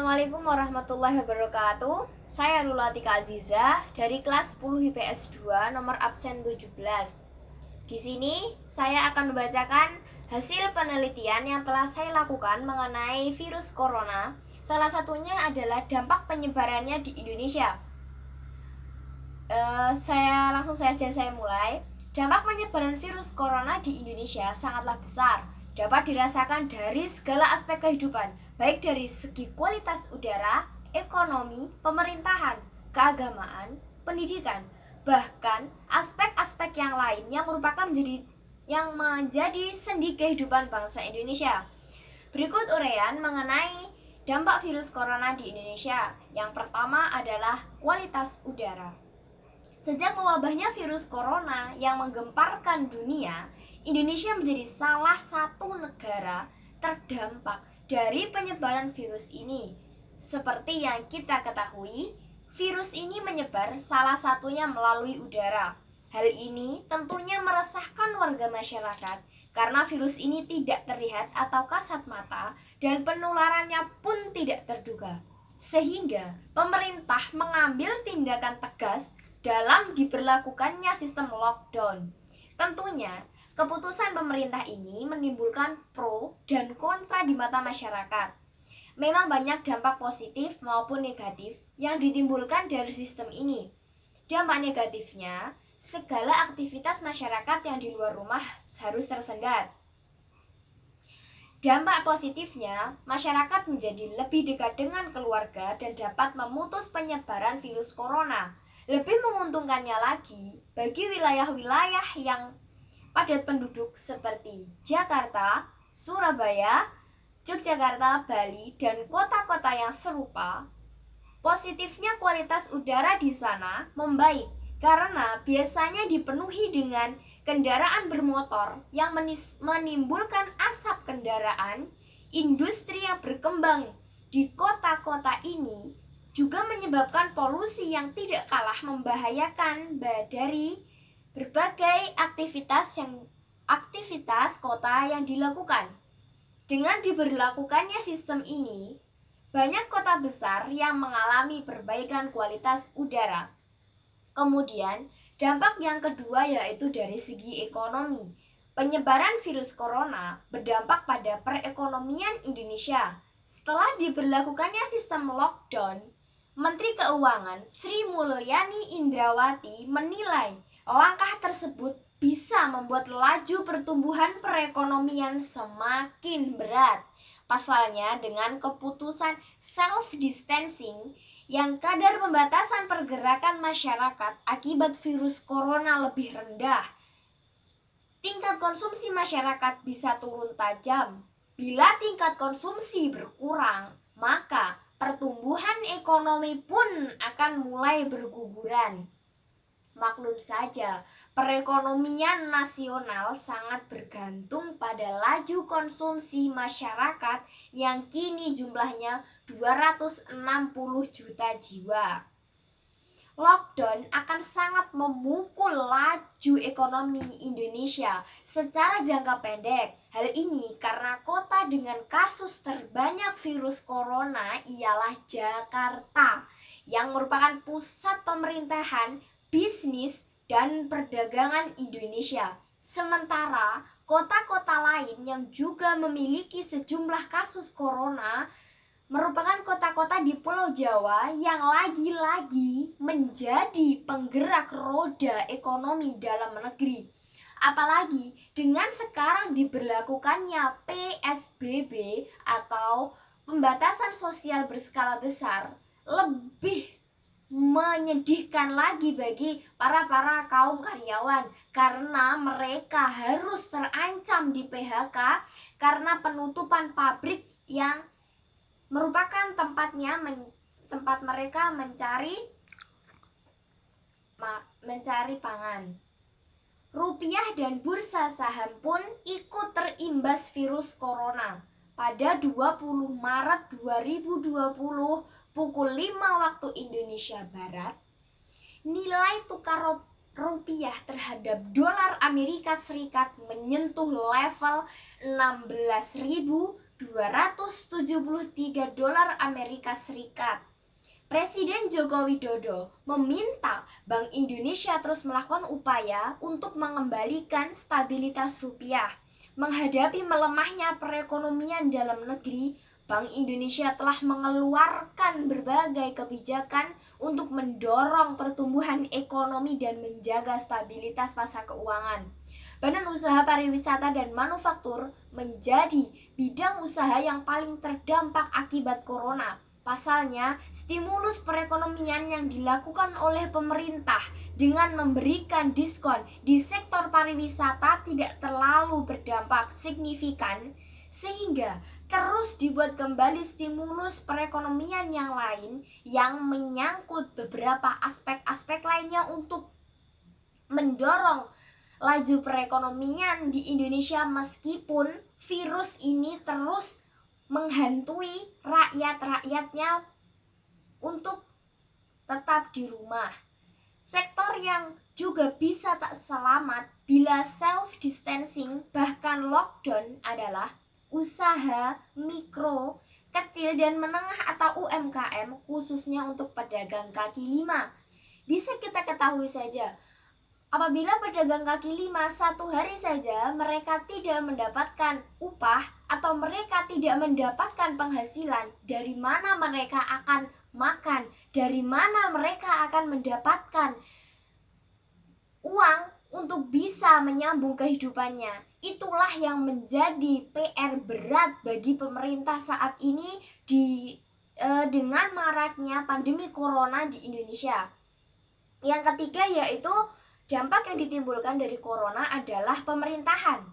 Assalamualaikum warahmatullahi wabarakatuh. Saya Lulatika Aziza dari kelas 10 IPS 2 nomor absen 17. Di sini saya akan membacakan hasil penelitian yang telah saya lakukan mengenai virus corona. Salah satunya adalah dampak penyebarannya di Indonesia. Saya mulai. Dampak penyebaran virus corona di Indonesia sangatlah besar. Dapat dirasakan dari segala aspek kehidupan, baik dari segi kualitas udara, ekonomi, pemerintahan, keagamaan, pendidikan, bahkan aspek-aspek yang lain yang menjadi sendi kehidupan bangsa Indonesia. Berikut uraian mengenai dampak virus corona di Indonesia. Yang pertama adalah kualitas udara. Sejak mewabahnya virus corona yang menggemparkan dunia, Indonesia menjadi salah satu negara terdampak dari penyebaran virus ini. Seperti yang kita ketahui, virus ini menyebar salah satunya melalui udara. Hal ini tentunya meresahkan warga masyarakat karena virus ini tidak terlihat atau kasat mata dan penularannya pun tidak terduga. Sehingga pemerintah mengambil tindakan tegas dalam diberlakukannya sistem lockdown. Tentunya, keputusan pemerintah ini menimbulkan pro dan kontra di mata masyarakat. Memang banyak dampak positif maupun negatif yang ditimbulkan dari sistem ini. Dampak negatifnya, segala aktivitas masyarakat yang di luar rumah harus tersendat. Dampak positifnya, masyarakat menjadi lebih dekat dengan keluarga dan dapat memutus penyebaran virus corona. Lebih menguntungkannya lagi bagi wilayah-wilayah yang padat penduduk seperti Jakarta, Surabaya, Yogyakarta, Bali, dan kota-kota yang serupa. Positifnya kualitas udara di sana membaik karena biasanya dipenuhi dengan kendaraan bermotor yang menimbulkan asap kendaraan. Industri yang berkembang di kota-kota ini juga menyebabkan polusi yang tidak kalah membahayakan dari berbagai aktivitas kota yang dilakukan. Dengan diberlakukannya sistem ini, banyak kota besar yang mengalami perbaikan kualitas udara. Kemudian, dampak yang kedua yaitu dari segi ekonomi. Penyebaran virus corona berdampak pada perekonomian Indonesia. Setelah diberlakukannya sistem lockdown, Menteri Keuangan Sri Mulyani Indrawati menilai langkah tersebut bisa membuat laju pertumbuhan perekonomian semakin berat. Pasalnya, dengan keputusan self-distancing yang kadar pembatasan pergerakan masyarakat akibat virus corona lebih rendah, tingkat konsumsi masyarakat bisa turun tajam. Bila tingkat konsumsi berkurang, maka pertumbuhan ekonomi pun akan mulai berguguran. Maklum saja, perekonomian nasional sangat bergantung pada laju konsumsi masyarakat yang kini jumlahnya 260 juta jiwa. Lockdown akan sangat memukul laju ekonomi Indonesia secara jangka pendek. Hal ini karena kota dengan kasus terbanyak virus corona ialah Jakarta, yang merupakan pusat pemerintahan, bisnis, dan perdagangan Indonesia. Sementara kota-kota lain yang juga memiliki sejumlah kasus corona merupakan kota-kota di Pulau Jawa yang lagi-lagi menjadi penggerak roda ekonomi dalam negeri. Apalagi dengan sekarang diberlakukannya PSBB atau pembatasan sosial berskala besar, lebih menyedihkan lagi bagi para kaum karyawan karena mereka harus terancam di PHK karena penutupan pabrik yang merupakan tempat mereka mencari pangan. Rupiah dan bursa saham pun ikut terimbas virus corona. Pada 20 Maret 2020 pukul 5 waktu Indonesia Barat, nilai tukar rupiah terhadap dolar Amerika Serikat menyentuh level 16.200 $273 Amerika Serikat. Presiden Joko Widodo meminta Bank Indonesia terus melakukan upaya untuk mengembalikan stabilitas rupiah. Menghadapi melemahnya perekonomian dalam negeri, Bank Indonesia telah mengeluarkan berbagai kebijakan untuk mendorong pertumbuhan ekonomi dan menjaga stabilitas pasar keuangan. Badan Usaha Pariwisata dan Manufaktur menjadi bidang usaha yang paling terdampak akibat corona. Pasalnya, stimulus perekonomian yang dilakukan oleh pemerintah dengan memberikan diskon di sektor pariwisata tidak terlalu berdampak signifikan, sehingga terus dibuat kembali stimulus perekonomian yang lain yang menyangkut beberapa aspek-aspek lainnya untuk mendorong laju perekonomian di Indonesia meskipun virus ini terus menghantui rakyat-rakyatnya untuk tetap di rumah. Sektor yang juga bisa tak selamat bila self-distancing bahkan lockdown adalah usaha mikro, kecil dan menengah atau UMKM khususnya untuk pedagang kaki lima. Bisa kita ketahui saja, apabila pedagang kaki lima satu hari saja mereka tidak mendapatkan upah atau mereka tidak mendapatkan penghasilan, dari mana mereka akan makan, dari mana mereka akan mendapatkan uang untuk bisa menyambung kehidupannya. Itulah yang menjadi PR berat bagi pemerintah saat ini dengan maraknya pandemi corona di Indonesia. Yang ketiga yaitu dampak yang ditimbulkan dari corona adalah pemerintahan.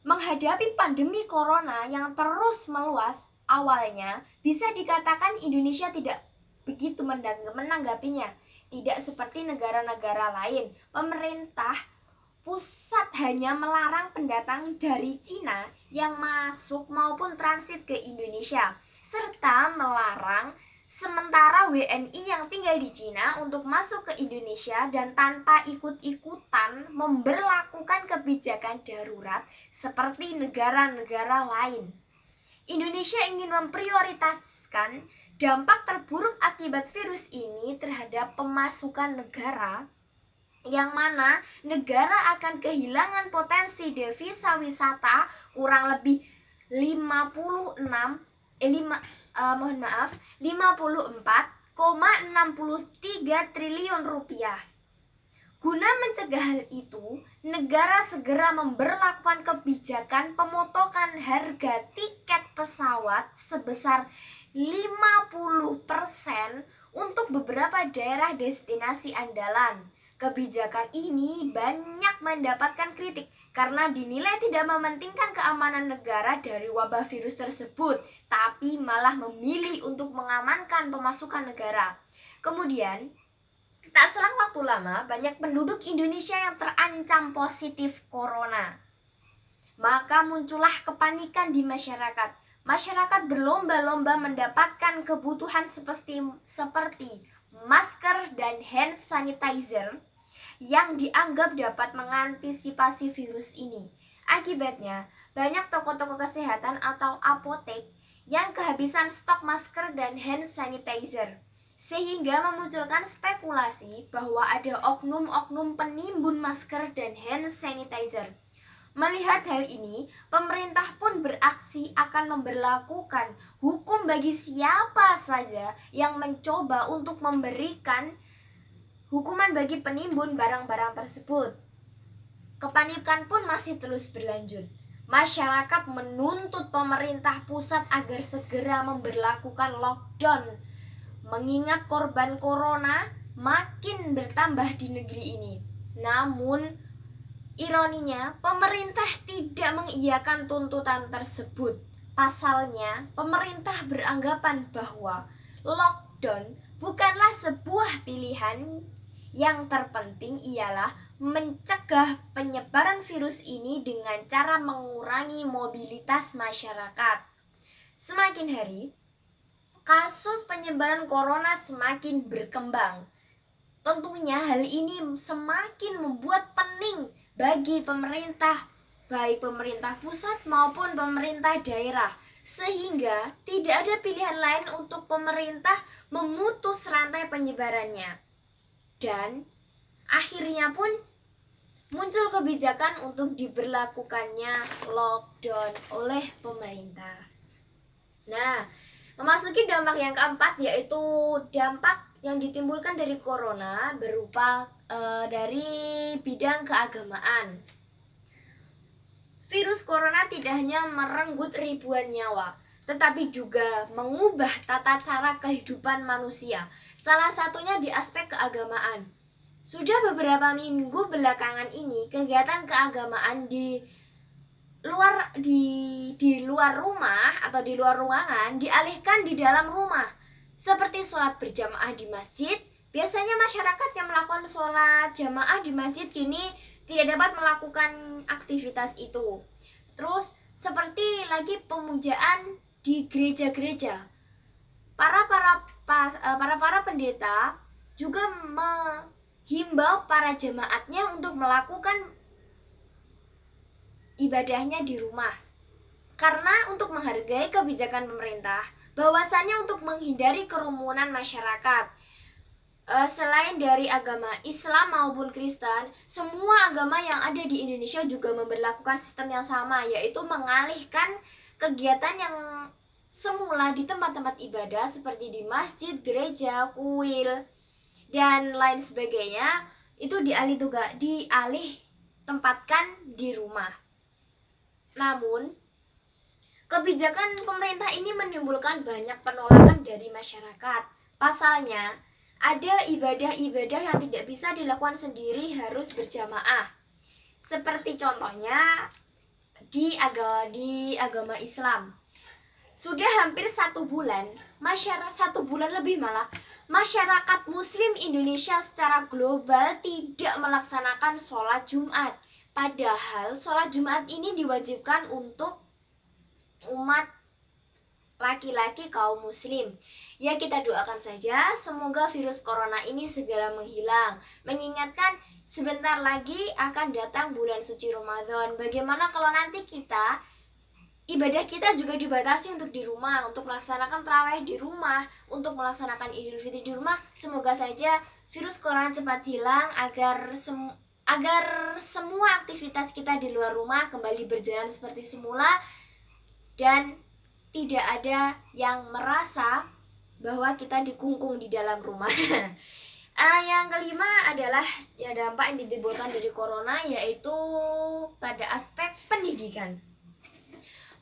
Menghadapi pandemi corona yang terus meluas, awalnya bisa dikatakan Indonesia tidak begitu menanggapinya. Tidak seperti negara-negara lain, pemerintah pusat hanya melarang pendatang dari Cina yang masuk maupun transit ke Indonesia, serta melarang sementara WNI yang tinggal di Cina untuk masuk ke Indonesia dan tanpa ikut-ikutan memberlakukan kebijakan darurat seperti negara-negara lain. Indonesia ingin memprioritaskan dampak terburuk akibat virus ini terhadap pemasukan negara, yang mana negara akan kehilangan potensi devisa wisata kurang lebih 54,63 triliun rupiah. Guna mencegah hal itu, negara segera memberlakukan kebijakan pemotongan harga tiket pesawat sebesar 50% untuk beberapa daerah destinasi andalan. Kebijakan ini banyak mendapatkan kritik karena dinilai tidak mementingkan keamanan negara dari wabah virus tersebut, tapi malah memilih untuk mengamankan pemasukan negara. Kemudian, tak selang waktu lama, banyak penduduk Indonesia yang terancam positif corona. Maka muncullah kepanikan di masyarakat. Masyarakat berlomba-lomba mendapatkan kebutuhan seperti masker dan hand sanitizer yang dianggap dapat mengantisipasi virus ini. Akibatnya, banyak toko-toko kesehatan atau apotek yang kehabisan stok masker dan hand sanitizer, sehingga memunculkan spekulasi bahwa ada oknum-oknum penimbun masker dan hand sanitizer. Melihat hal ini, pemerintah pun beraksi akan memberlakukan hukum bagi siapa saja yang mencoba untuk memberikan hukuman bagi penimbun barang-barang tersebut. Kepanikan pun masih terus berlanjut. Masyarakat menuntut pemerintah pusat agar segera memberlakukan lockdown, mengingat korban corona makin bertambah di negeri ini. Namun, ironinya, pemerintah tidak mengiyakan tuntutan tersebut. Pasalnya, pemerintah beranggapan bahwa lockdown bukanlah sebuah pilihan. Yang terpenting ialah mencegah penyebaran virus ini dengan cara mengurangi mobilitas masyarakat. Semakin hari, kasus penyebaran corona semakin berkembang. Tentunya hal ini semakin membuat pening bagi pemerintah baik pemerintah pusat maupun pemerintah daerah, sehingga tidak ada pilihan lain untuk pemerintah memutus rantai penyebarannya. Dan akhirnya pun muncul kebijakan untuk diberlakukannya lockdown oleh pemerintah. Nah, memasuki dampak yang keempat, yaitu dampak yang ditimbulkan dari corona berupa dari bidang keagamaan. Virus corona tidak hanya merenggut ribuan nyawa, tetapi juga mengubah tata cara kehidupan manusia, salah satunya di aspek keagamaan. Sudah beberapa minggu belakangan ini, kegiatan keagamaan di luar rumah atau di luar ruangan dialihkan di dalam rumah, seperti sholat berjamaah di masjid. Biasanya masyarakat yang melakukan sholat jamaah di masjid kini tidak dapat melakukan aktivitas itu. Terus seperti lagi pemujaan di gereja-gereja, para pendeta juga menghimbau para jemaatnya untuk melakukan ibadahnya di rumah, karena untuk menghargai kebijakan pemerintah bahwasannya untuk menghindari kerumunan masyarakat. Selain dari agama Islam maupun Kristen, semua agama yang ada di Indonesia juga memberlakukan sistem yang sama, yaitu mengalihkan kegiatan yang semula di tempat-tempat ibadah seperti di masjid, gereja, kuil, dan lain sebagainya, itu dialih tempatkan di rumah. Namun, kebijakan pemerintah ini menimbulkan banyak penolakan dari masyarakat. Pasalnya, ada ibadah-ibadah yang tidak bisa dilakukan sendiri, harus berjamaah. Seperti contohnya di agama Islam. Sudah hampir 1 bulan, lebih malah, masyarakat Muslim Indonesia secara global tidak melaksanakan sholat Jumat. Padahal sholat Jumat ini diwajibkan untuk umat laki-laki kaum muslim. Ya, kita doakan saja semoga virus corona ini segera menghilang. Mengingatkan sebentar lagi akan datang bulan suci Ramadan. Bagaimana kalau nanti ibadah kita juga dibatasi untuk di rumah, untuk melaksanakan tarawih di rumah, untuk melaksanakan Idul Fitri di rumah. Semoga saja virus corona cepat hilang agar semua aktivitas kita di luar rumah kembali berjalan seperti semula, dan tidak ada yang merasa bahwa kita dikungkung di dalam rumah. Yang kelima adalah dampak yang ditimbulkan dari corona, yaitu pada aspek pendidikan.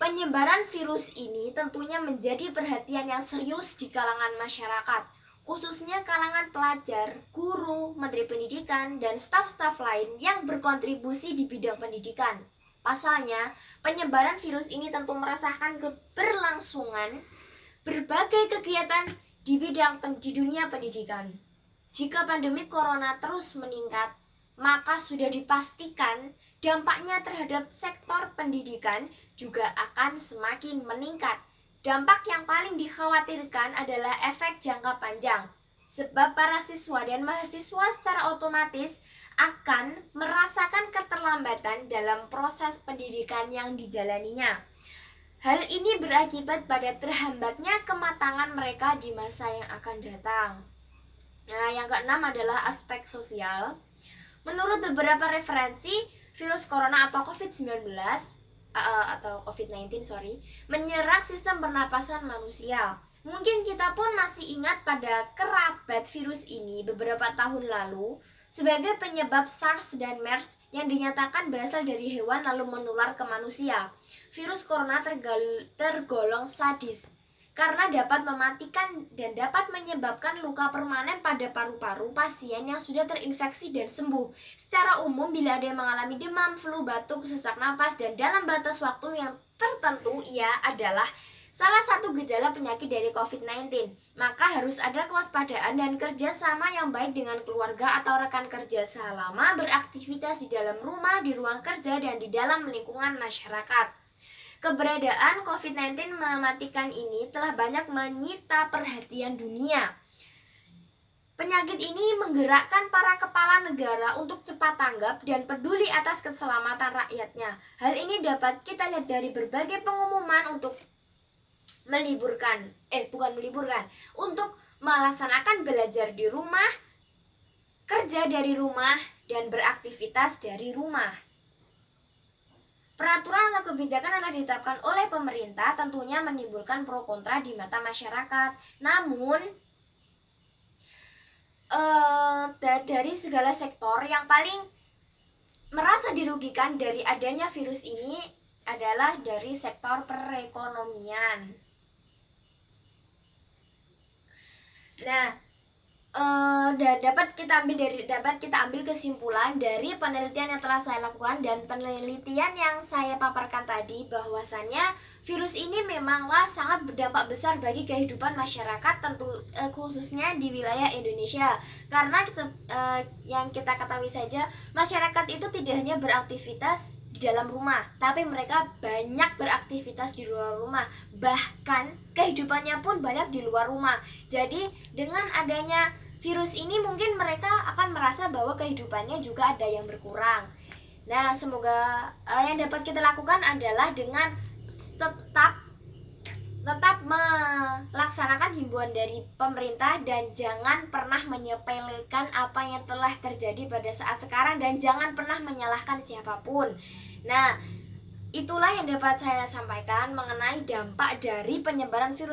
Penyebaran virus ini tentunya menjadi perhatian yang serius di kalangan masyarakat, khususnya kalangan pelajar, guru, menteri pendidikan, dan staf-staf lain yang berkontribusi di bidang pendidikan. Pasalnya, penyebaran virus ini tentu merasakan keberlangsungan berbagai kegiatan di dunia pendidikan. Jika pandemi corona terus meningkat, maka sudah dipastikan dampaknya terhadap sektor pendidikan juga akan semakin meningkat. Dampak yang paling dikhawatirkan adalah efek jangka panjang, sebab para siswa dan mahasiswa secara otomatis akan merasakan keterlambatan dalam proses pendidikan yang dijalaninya. Hal ini berakibat pada terhambatnya kematangan mereka di masa yang akan datang. Nah, yang keenam adalah aspek sosial. Menurut beberapa referensi, virus corona atau COVID-19 menyerang sistem pernapasan manusia. Mungkin kita pun masih ingat pada kerabat virus ini beberapa tahun lalu sebagai penyebab SARS dan MERS yang dinyatakan berasal dari hewan lalu menular ke manusia. Virus corona tergolong sadis karena dapat mematikan dan dapat menyebabkan luka permanen pada paru-paru pasien yang sudah terinfeksi dan sembuh. Secara umum, bila ada yang mengalami demam, flu, batuk, sesak napas, dan dalam batas waktu yang tertentu, ia adalah salah satu gejala penyakit dari COVID-19, maka harus ada kewaspadaan dan kerjasama yang baik dengan keluarga atau rekan kerja selama beraktivitas di dalam rumah, di ruang kerja, dan di dalam lingkungan masyarakat. Keberadaan COVID-19 mematikan ini telah banyak menyita perhatian dunia. Penyakit ini menggerakkan para kepala negara untuk cepat tanggap dan peduli atas keselamatan rakyatnya. Hal ini dapat kita lihat dari berbagai pengumuman untuk untuk melaksanakan belajar di rumah, kerja dari rumah, dan beraktivitas dari rumah. Peraturan atau kebijakan yang telah ditetapkan oleh pemerintah tentunya menimbulkan pro kontra di mata masyarakat. Namun, dari segala sektor yang paling merasa dirugikan dari adanya virus ini adalah dari sektor perekonomian. Nah, dapat kita ambil kesimpulan dari penelitian yang telah saya lakukan dan penelitian yang saya paparkan tadi, bahwasannya virus ini memanglah sangat berdampak besar bagi kehidupan masyarakat, khususnya di wilayah Indonesia. Karena yang kita ketahui saja, masyarakat itu tidak hanya beraktivitas di dalam rumah, tapi mereka banyak beraktivitas di luar rumah, bahkan kehidupannya pun banyak di luar rumah. Jadi dengan adanya virus ini mungkin mereka akan merasa bahwa kehidupannya juga ada yang berkurang. Nah, semoga yang dapat kita lakukan adalah dengan tetap melaksanakan himbauan dari pemerintah dan jangan pernah menyepelekan apa yang telah terjadi pada saat sekarang dan jangan pernah menyalahkan siapapun. Nah, itulah yang dapat saya sampaikan mengenai dampak dari penyebaran virus